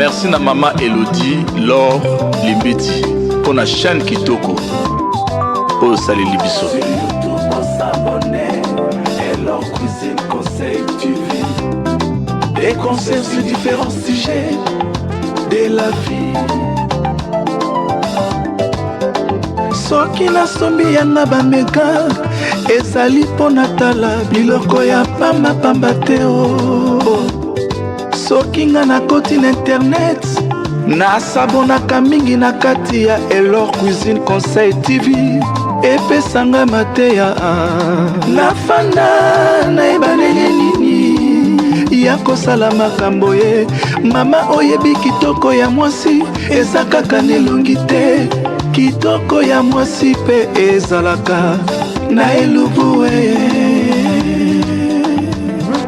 Merci na maman Elodie, Laure, Limbeti, pour la chaîne Kitoko. Oh, salut Libiso. Sur YouTube, on s'abonner. Et leur cuisine conseil TV. Des conseils sur différents sujets de la vie. Soki na sombi yanga bameka ezali pona tala biloko ya pamba pamba te o. Soki nga na koti na internet nasabonaka mingi na kati ya Elor Cuisine Conseil TV epesanga mateya nafanda nayebanenge nini ya kosala makambo ye mama oyebi kitoko ya mwasi eza kaka nelongi te kitoko ya mwasi pe ezalaka na elubu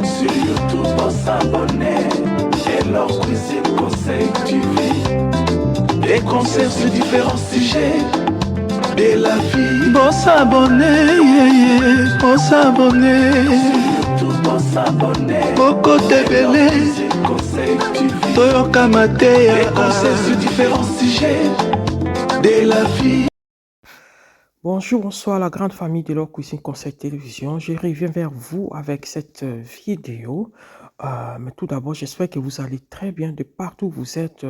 sur YouTube on s'abonner Elor Cuisine Conseil TV. Des conseils sur différents sujets de la vie. Bon s'abonner, bon s'abonner. Sur YouTube, bon s'abonner. Beaucoup de belé. Conseil TV. Toyoka Mateya. Des conseils sur différents sujets de la vie. Bonjour, bonsoir la grande famille de Elor Cuisine Conseil Télévision. Je reviens vers vous avec cette vidéo. Mais tout d'abord, j'espère que vous allez très bien de partout où vous êtes.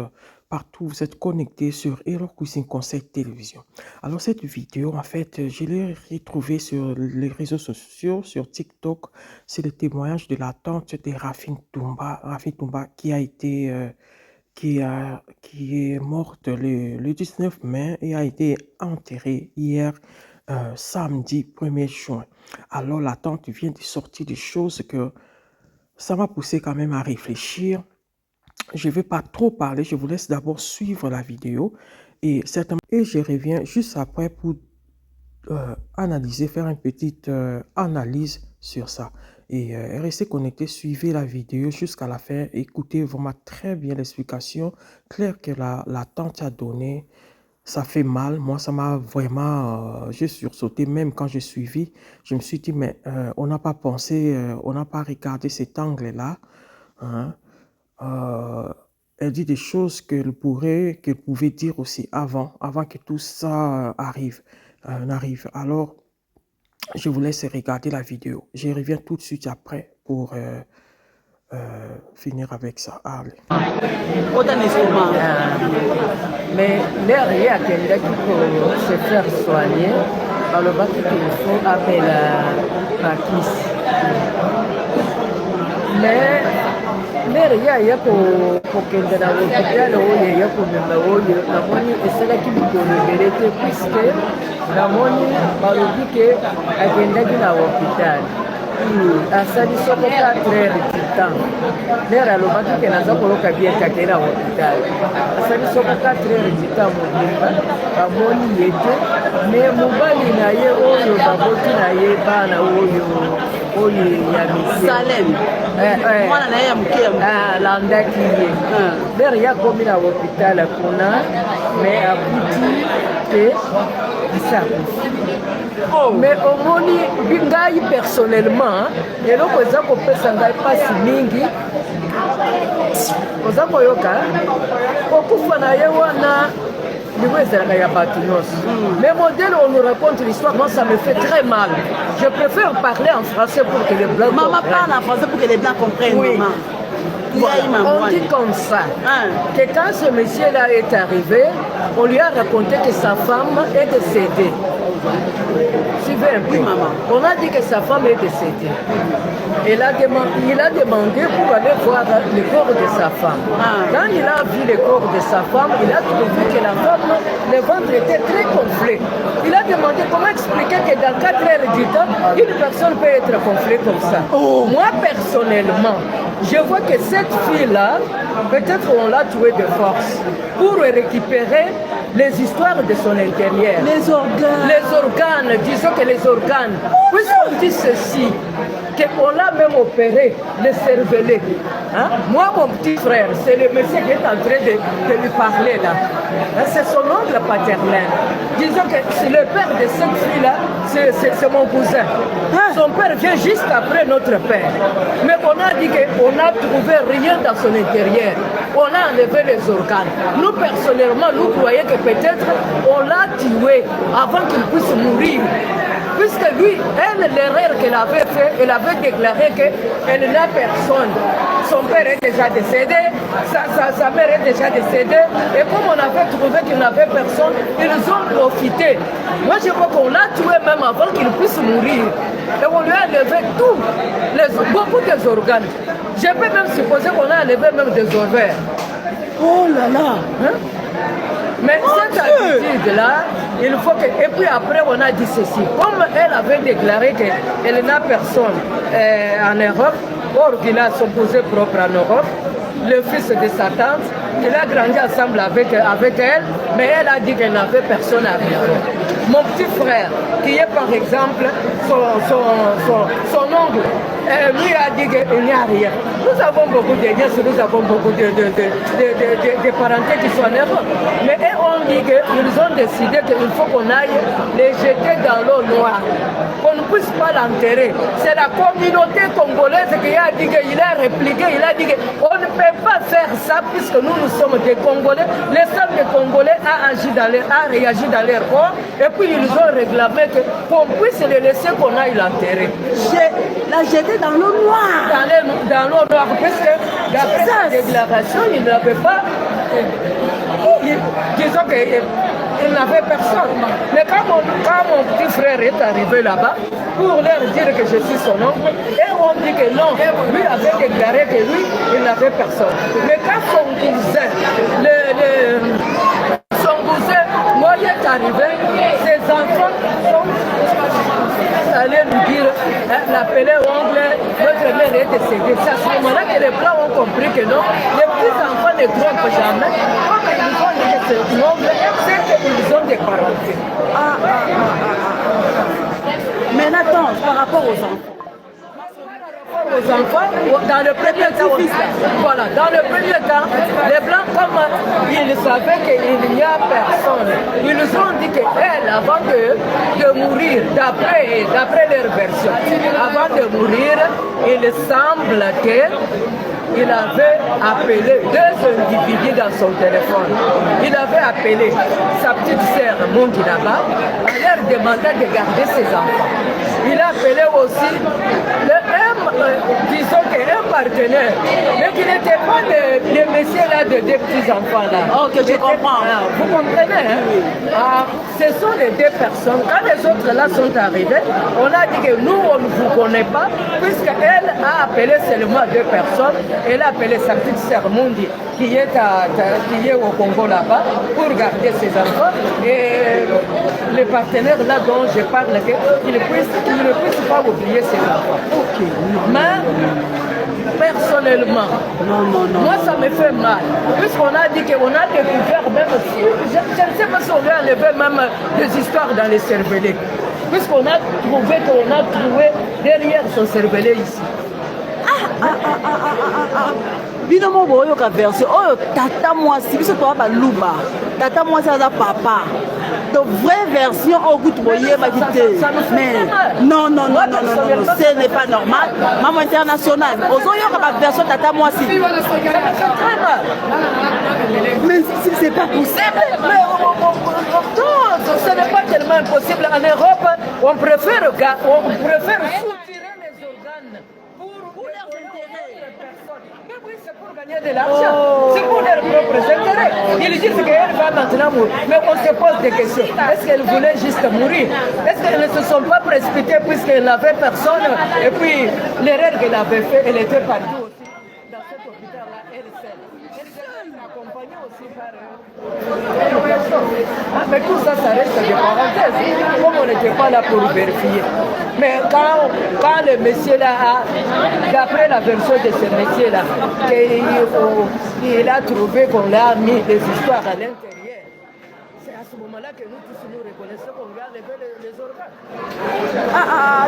Partout vous êtes connectés sur Elor Cuisine Conseil Télévision. Alors cette vidéo, en fait, je l'ai retrouvée sur les réseaux sociaux, sur TikTok. C'est le témoignage de la tante de Rafine Toumba qui a été... qui est morte le 19 mai et a été enterrée hier, samedi 1er juin. Alors la tante vient de sortir des choses que ça m'a poussé quand même à réfléchir. Je ne vais pas trop parler, je vous laisse d'abord suivre la vidéo et je reviens juste après pour analyser, faire une petite analyse sur ça. Et restez connectés, suivez la vidéo jusqu'à la fin, écoutez vraiment très bien l'explication claire que la tante a donnée. Ça fait mal, moi ça m'a vraiment, j'ai sursauté même quand j'ai suivi. Je me suis dit mais on n'a pas pensé, on n'a pas regardé cet angle-là. Hein. Elle dit des choses qu'elle pouvait dire aussi avant que tout ça n'arrive. Alors, je vous laisse regarder la vidéo. Je reviens tout de suite après pour finir avec ça. Allez. Mais l'air est à quelqu'un qui peut se faire soigner par le bas qu'il faut appeler la kiss. Mais l'air est pour quelqu'un dans l'hôpital où il y a pour la monnaie et c'est là qu'il faut le vérité puisque la monnaie par le but qu'à quelqu'un qui est dans l'hôpital. asali soko 4 heures du temps lero alobaki ke naza koloka bien kake na hôpital asali soko 4 heures du temps mobimba bamoni ye te me mobali na ye oyo baboti na ye bana oyo ya Salem mwana na ye ya moke alandaki ye lero ya komi na hôpital kuna me akuti te mais omoni ngai personnellement eloko eza kopesa ngai pasi mingi oza koyoka kokufa na ye wana niveau ezalaka ya bato nyonso mais modèle on nous raconte l'histoire moi ça me fait très mal je préfère parler en français pour que les blancs maman parle en français pour que les blancs comprennent oui. Maman. On dit comme ça, que quand ce monsieur-là est arrivé, on lui a raconté que sa femme est décédée. Suivez un peu. Oui, maman. On a dit que sa femme est décédée. Il a demandé pour aller voir le corps de sa femme. Quand il a vu le corps de sa femme, il a trouvé que la femme, le ventre était très gonflé. Il a demandé comment expliquer que dans 4 heures du temps, une personne peut être gonflée comme ça. Oh. Moi, personnellement, je vois que cette fille-là, peut-être on l'a tuée de force pour récupérer les histoires de son intérieur. Les organes. Les organes, disons que les organes. Puisqu'on dit ceci, qu'on l'a même opéré, le cervelet. Hein? Moi, mon petit frère, c'est le monsieur qui est en train de lui parler là. C'est son oncle paternel. Disons que c'est le père de cette fille-là, c'est mon cousin. Son père vient juste après notre père. Mais on a dit qu'on n'a trouvé rien dans son intérieur. On a enlevé les organes. Nous, personnellement, nous croyons que peut-être on l'a tué avant qu'il puisse mourir. Puisque lui, l'erreur qu'elle avait fait, elle avait déclaré qu'elle n'a personne. Son père est déjà décédé, sa mère est déjà décédée, et comme on avait trouvé qu'il n'avait personne, ils ont profité. Moi, je crois qu'on l'a tué même avant qu'il puisse mourir. Et on lui a enlevé beaucoup des organes. Je peux même supposer qu'on a enlevé même des ovaires. Oh là là, hein? Mais cette attitude-là, il faut que... Et puis après, on a dit ceci. Comme elle avait déclaré qu'elle n'a personne en Europe, or qu'il a son cousin propre en Europe, le fils de sa tante, il a grandi ensemble avec elle, mais elle a dit qu'elle n'avait personne à vivre. Mon petit frère, qui est par exemple son oncle, lui a dit qu'il n'y a rien. Nous avons beaucoup de nièces, nous avons beaucoup de parentés qui sont en Europe. Mais on dit qu'ils ont décidé qu'il faut qu'on aille les jeter dans l'eau noire, qu'on ne puisse pas l'enterrer. C'est la communauté congolaise qui a dit qu'il a répliqué, il a dit qu'on ne peut pas faire ça puisque nous sommes des Congolais. Les femmes des Congolais a réagi dans leur corps et puis ils ont réclamé qu'on puisse les laisser qu'on aille l'enterrer. La jeter dans l'eau noire. Dans l'eau noire, puisque d'après sa déclaration, il n'avait pas... Disons qu'il n'avait personne. Mais quand mon petit frère est arrivé là-bas, pour leur dire que je suis son oncle, et on dit que non, lui avait déclaré que lui, il n'avait personne. Mais quand son cousin, moi, il est arrivé, ses enfants sont allés lui dire, l'appeler oncle, votre mère est décédée. C'est à ce moment-là que les Blancs ont compris que non, les petits-enfants ne trompent jamais. Comme ils ont dit que c'est noble, c'est qu'ils ont des parentés. Mais attends, par rapport aux enfants. Aux enfants, dans le premier temps, voilà, dans le premier temps, les Blancs, comme ils savaient qu'il n'y a personne, ils nous ont dit qu'elle, avant de mourir, d'après leur version, avant de mourir, il semble qu'il avait appelé deux individus dans son téléphone. Il avait appelé sa petite sœur Mondi là-bas, en leur demandant de garder ses enfants. Il a appelé aussi disons qu'un partenaire, mais qui n'était pas le messieurs-là de deux petits-enfants-là. Ok, je comprends. Vous comprenez, hein? Ce sont les deux personnes. Quand les autres-là sont arrivés, on a dit que nous, on ne vous connaît pas, puisqu'elle a appelé seulement deux personnes. Elle a appelé sa petite sœur Mundi, qui est au Congo là-bas, pour garder ses enfants. Et les partenaires là dont je parle, qu'ils ne puissent pas oublier ses enfants. Ok. Mais personnellement, moi ça me fait mal, puisqu'on a dit qu'on a découvert même, je ne sais pas si on a enlevé même des histoires dans les cervelets, puisqu'on a trouvé derrière son cervelet ici. Binomo boyoka version oyo tata mwasi biso to ba luba tata mwasi aza papa de vraie version au goût boyer ba kité mais non ce n'est pas normal maman international ozoyoka ba version tata mwasi mais si c'est pas possible ce n'est pas tellement impossible. En Europe on préfère soutirer les organes pour leurs intérêts. Oui, c'est pour gagner de l'argent. C'est pour leurs propres intérêts. Ils disent qu'elle va maintenant mourir. Mais on se pose des questions. Est-ce qu'elle voulait juste mourir? Est-ce qu'elles ne se sont pas précipitées puisqu'elle n'avait personne? Et puis, l'erreur qu'elle avait fait, elle était partout aussi. Dans cet hôpital-là, elle seule. Elle s'est accompagnée aussi par une personne. Mais tout ça, ça reste des parenthèses. Comme on n'était pas là pour vérifier. Mais quand le monsieur-là d'après la version de ce métier-là, qu'il a trouvé qu'on a mis des histoires à l'intérieur, c'est à ce moment-là que nous tous nous reconnaissons qu'on vient lever les organes.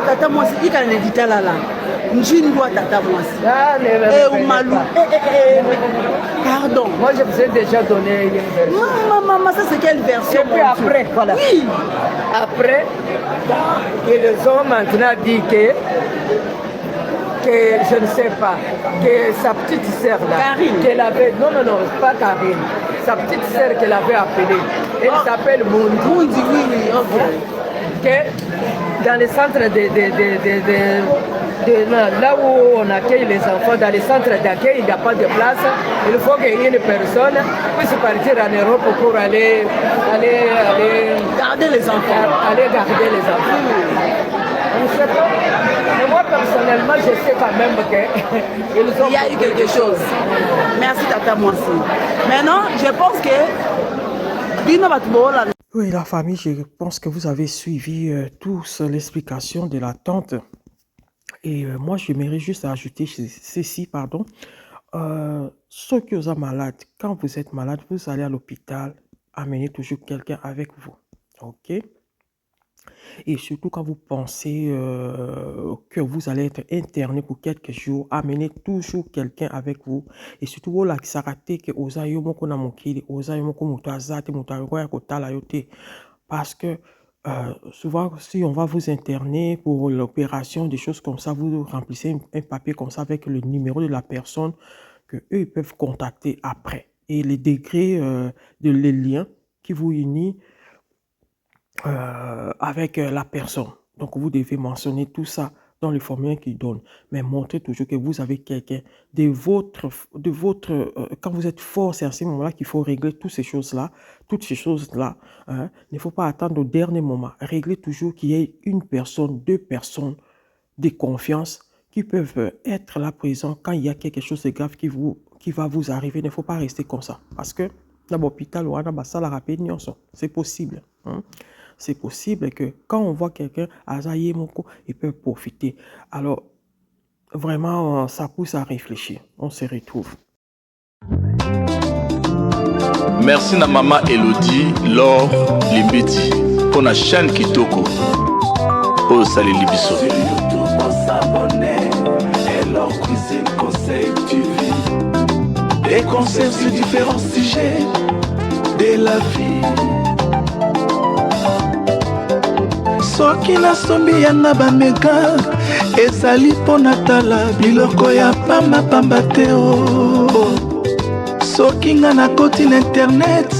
Tata Mwasi, il y a un éditeur là. Njindwa Tata Mwasi. Oumalou. Pardon. Moi, je vous ai déjà donné une version. Maman, ça c'est quelle version? Et puis après, voilà. Oui. Après, ils ont maintenant dit que je ne sais pas, que sa petite sœur là, qu'elle avait, non, pas Karine, sa petite sœur qu'elle avait appelée, elle s'appelle Mundi. Mundi, oui, ok. Que dans les centres là où on accueille les enfants, dans les centres d'accueil, il n'y a pas de place. Il faut qu'une personne puisse partir en Europe pour aller garder les enfants. Aller garder les enfants. Je ne sais pas. Mais moi, personnellement, je sais quand même qu'il y a eu quelque chose. Merci, Tata Mwasi. Maintenant, je pense que Bino Batbola. Oui, la famille, je pense que vous avez suivi tous l'explication de la tante. Et moi, j'aimerais juste ajouter ceci, pardon. Ceux qui sont malades, quand vous êtes malade, vous allez à l'hôpital, amenez toujours quelqu'un avec vous. OK? Et surtout quand vous pensez que vous allez être interné pour quelques jours, amenez toujours quelqu'un avec vous. Et surtout, vous la sarate que osa yo moko na mokili, osa yo moko muto azate muto akoya kotala yote. Parce que souvent, si on va vous interner pour l'opération, des choses comme ça, vous remplissez un papier comme ça avec le numéro de la personne que eux ils peuvent contacter après. Et les degrés les liens qui vous unissent avec la personne. Donc, vous devez mentionner tout ça dans le formulaire qu'ils donnent. Mais montrez toujours que vous avez quelqu'un de votre quand vous êtes fort, c'est à ce moment-là qu'il faut régler toutes ces choses-là. Hein. Il ne faut pas attendre au dernier moment. Réglez toujours qu'il y ait une personne, deux personnes de confiance qui peuvent être là présent quand il y a quelque chose de grave qui va vous arriver. Il ne faut pas rester comme ça. Parce que dans l'hôpital, c'est possible. Hein. C'est possible que quand on voit quelqu'un, il peut profiter. Alors, vraiment, ça pousse à réfléchir. On se retrouve. Merci na maman Elodie, Laure, Limbeti, pour la chaîne Kitoko. Oh, salut Libiso. Sur YouTube, on s'abonner. Et leur cuisine conseil TV. Des concerts sur différents sujets de la vie. Soki nasombi yanga bamega ezali mpo natala biloko ya pamba te o. Soki nga nakoti na internet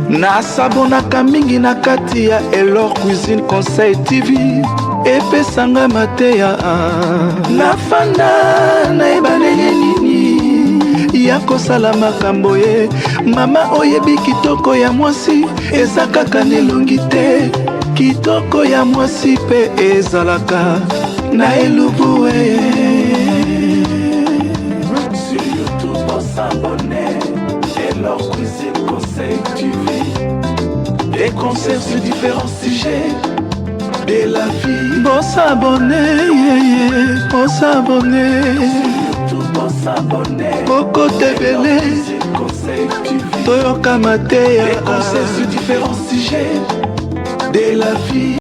nasabonaka mingi na kati ya Elor Cuisine Conseil TV epesanga mateya nafanda nayeba ndenge nini ya kosala makambo ye. Mama oyebi kitoko ya mwasi eza kaka nelongi te, kitoko ya mwasi pe ezalaka na elubu. Sur YouTube on s'abonner, Elor Cuisine Conseil TV. Des concerts sur différents sujets de la vie. Bon s'abonner, bon s'abonner. Sur YouTube on s'abonner, Boko Tebele Toyoka Mateya. Des concerts sur différents sujets de la vie.